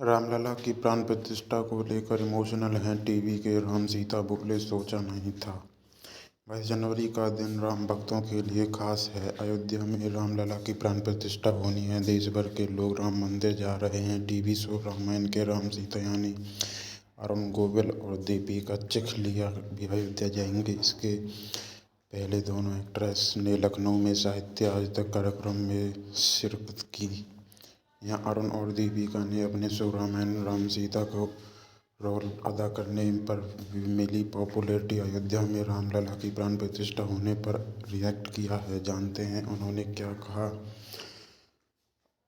रामलला की प्राण प्रतिष्ठा को लेकर इमोशनल हैं टीवी के राम सीता बोले सोचा नहीं था। 22 जनवरी का दिन राम भक्तों के लिए खास है। अयोध्या में रामलला की प्राण प्रतिष्ठा होनी है। देश भर के लोग राम मंदिर जा रहे हैं। टीवी शो रामायण के राम सीता यानी अरुण गोविल और दीपिका चिखलिया भी अयोध्या जाएंगे। इसके पहले दोनों एक्ट्रेस ने लखनऊ में साहित्य आज तक कार्यक्रम में शिरकत की। यहाँ अरुण और दीपिका ने अपने शो रामायण राम सीता को रोल अदा करने पर मिली पॉपुलैरिटी अयोध्या में रामलला की प्राण प्रतिष्ठा होने पर रिएक्ट किया है। जानते हैं उन्होंने क्या कहा।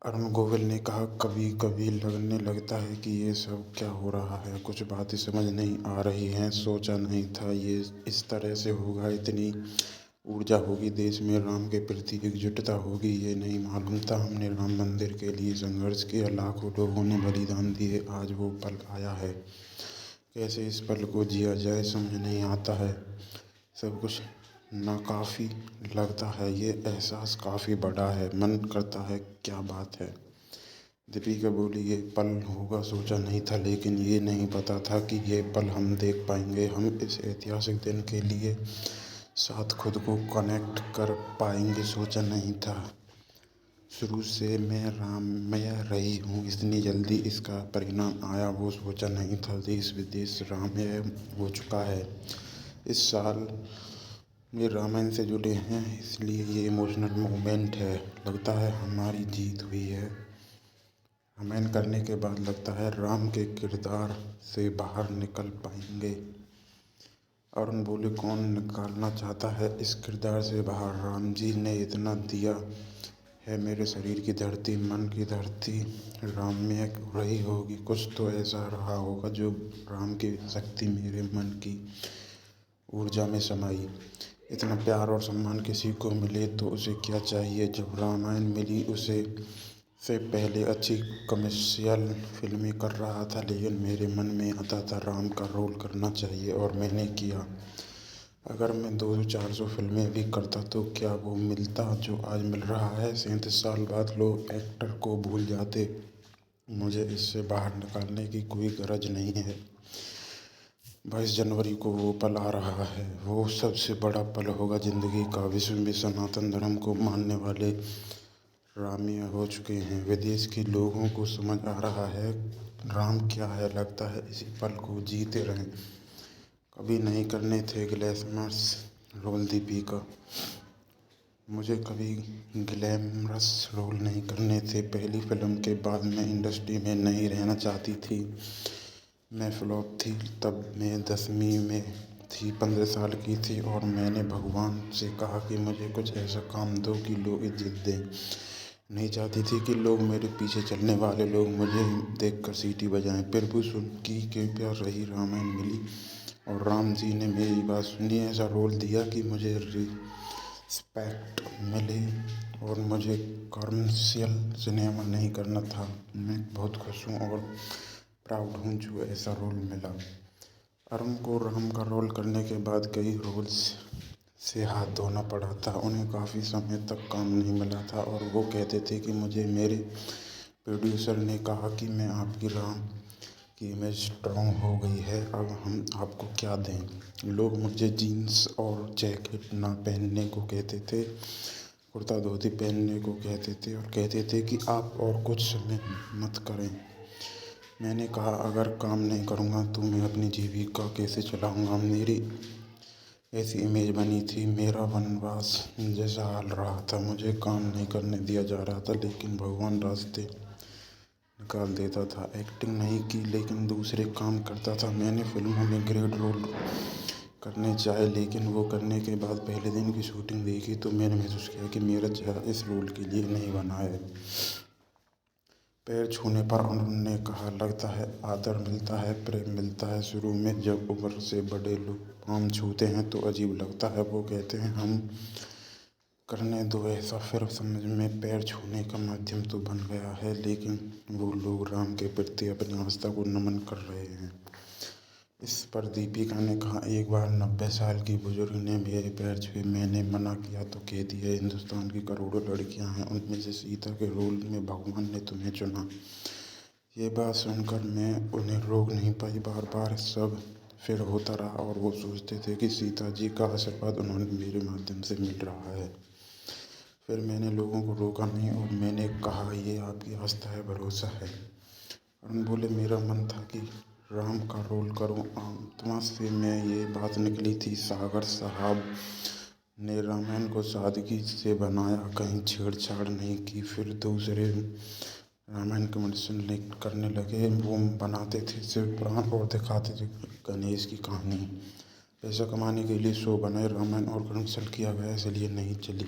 अरुण गोविल ने कहा, कभी कभी लगने लगता है कि ये सब क्या हो रहा है, कुछ बातें समझ नहीं आ रही हैं। सोचा नहीं था ये इस तरह से होगा, इतनी ऊर्जा होगी, देश में राम के प्रति एकजुटता होगी, ये नहीं मालूम था। हमने राम मंदिर के लिए संघर्ष किया, लाखों लोगों ने बलिदान दिए, आज वो पल आया है। कैसे इस पल को जिया जाए समझ नहीं आता है। सब कुछ नाकाफ़ी लगता है, ये एहसास काफ़ी बड़ा है, मन करता है क्या बात है। दीपिका बोली, ये पल होगा सोचा नहीं था, लेकिन ये नहीं पता था कि ये पल हम देख पाएंगे। हम इस ऐतिहासिक दिन के लिए साथ खुद को कनेक्ट कर पाएंगे, सोचा नहीं था। शुरू से मैं राममय रही हूँ, इतनी जल्दी इसका परिणाम आया वो सोचा नहीं था। देश विदेश राममय हो चुका है। इस साल में रामायण से जुड़े हैं, इसलिए ये इमोशनल मोमेंट है। लगता है हमारी जीत हुई है। रामायण करने के बाद लगता है राम के किरदार से बाहर निकल पाएंगे। अरुण बोले, कौन निकालना चाहता है इस किरदार से बाहर। राम जी ने इतना दिया है, मेरे शरीर की धरती, मन की धरती राममय रही होगी। कुछ तो ऐसा रहा होगा जो राम की शक्ति मेरे मन की ऊर्जा में समाई। इतना प्यार और सम्मान किसी को मिले तो उसे क्या चाहिए। जब रामायण मिली उसे से पहले अच्छी कमर्शियल फिल्में कर रहा था, लेकिन मेरे मन में आता था राम का रोल करना चाहिए और मैंने किया। अगर मैं 200-400 फिल्में भी करता तो क्या वो मिलता जो आज मिल रहा है। 37 साल बाद लोग एक्टर को भूल जाते। मुझे इससे बाहर निकालने की कोई गरज नहीं है। 22 जनवरी को वो पल आ रहा है, वो सबसे बड़ा पल होगा जिंदगी का। विश्व में सनातन धर्म को मानने वाले रामीय हो चुके हैं। विदेश के लोगों को समझ आ रहा है राम क्या है। लगता है इसी पल को जीते रहें। कभी नहीं करने थे ग्लैमरस रोल दीपिका। मुझे कभी ग्लैमरस रोल नहीं करने थे। पहली फिल्म के बाद मैं इंडस्ट्री में नहीं रहना चाहती थी। मैं फ्लॉप थी, तब मैं 10वीं में थी, 15 साल की थी और मैंने भगवान से कहा कि मुझे कुछ ऐसा काम दो कि लोग इज्जत दें। नहीं चाहती थी कि लोग मेरे पीछे चलने वाले लोग मुझे देखकर सीटी बजाएं। प्रभु सुन की कृपा रही, रामायण मिली और राम जी ने मेरी बात सुनी। ऐसा रोल दिया कि मुझे रिस्पेक्ट मिले और मुझे कमर्शियल सिनेमा नहीं करना था। मैं बहुत खुश हूँ और प्राउड हूँ जो ऐसा रोल मिला। अरुण को राम का रोल करने के बाद कई रोल्स से हाथ धोना पड़ा था। उन्हें काफ़ी समय तक काम नहीं मिला था और वो कहते थे कि मुझे मेरे प्रोड्यूसर ने कहा कि मैं आपकी राम की इमेज स्ट्रॉन्ग हो गई है, अब हम आपको क्या दें। लोग मुझे जीन्स और जैकेट ना पहनने को कहते थे, कुर्ता धोती पहनने को कहते थे और कहते थे कि आप और कुछ समय मत करें। मैंने कहा, अगर काम नहीं करूँगा तो मैं अपनी जीविका कैसे चलाऊँगा। मेरी ऐसी इमेज बनी थी, मेरा वनवास जैसा हाल रहा था। मुझे काम नहीं करने दिया जा रहा था, लेकिन भगवान रास्ते निकाल देता था। एक्टिंग नहीं की लेकिन दूसरे काम करता था। मैंने फिल्मों में ग्रेट रोल करने चाहे, लेकिन वो करने के बाद पहले दिन की शूटिंग देखी तो मैंने महसूस किया कि मेरा चेहरा इस रोल के लिए नहीं बना है। पैर छूने पर उन्होंने कहा, लगता है आदर मिलता है, प्रेम मिलता है। शुरू में जब उम्र से बड़े लोग पाँव छूते हैं तो अजीब लगता है। वो कहते हैं हम करने दो ऐसा, फिर समझ में पैर छूने का माध्यम तो बन गया है। लेकिन वो लोग राम के प्रति अपनी आस्था को नमन कर रहे हैं। इस पर दीपिका ने कहा, एक बार 90 साल की बुजुर्ग ने मेरे पैर छुए, मैंने मना किया तो कहती है, हिंदुस्तान की करोड़ों लड़कियां हैं, उनमें से सीता के रोल में भगवान ने तुम्हें चुना। ये बात सुनकर मैं उन्हें रोक नहीं पाई। बार बार सब फिर होता रहा और वो सोचते थे कि सीता जी का आशीर्वाद उन्हें मेरे माध्यम से मिल रहा है। फिर मैंने लोगों को रोका नहीं और मैंने कहा, ये आपकी आस्था है, भरोसा है। अरुण बोले, मेरा मन था कि राम का रोल करूं। आत्मा से मैं ये बात निकली थी। सागर साहब ने रामायण को सादगी से बनाया, कहीं छेड़छाड़ नहीं की। फिर दूसरे रामायण कमेंटेशन करने लगे। वो बनाते थे सिर्फ पुराण और दिखाते थे गणेश की कहानी। पैसा कमाने के लिए शो बनाए, रामायण और कमेंटेशन किया गया, इसलिए नहीं चली।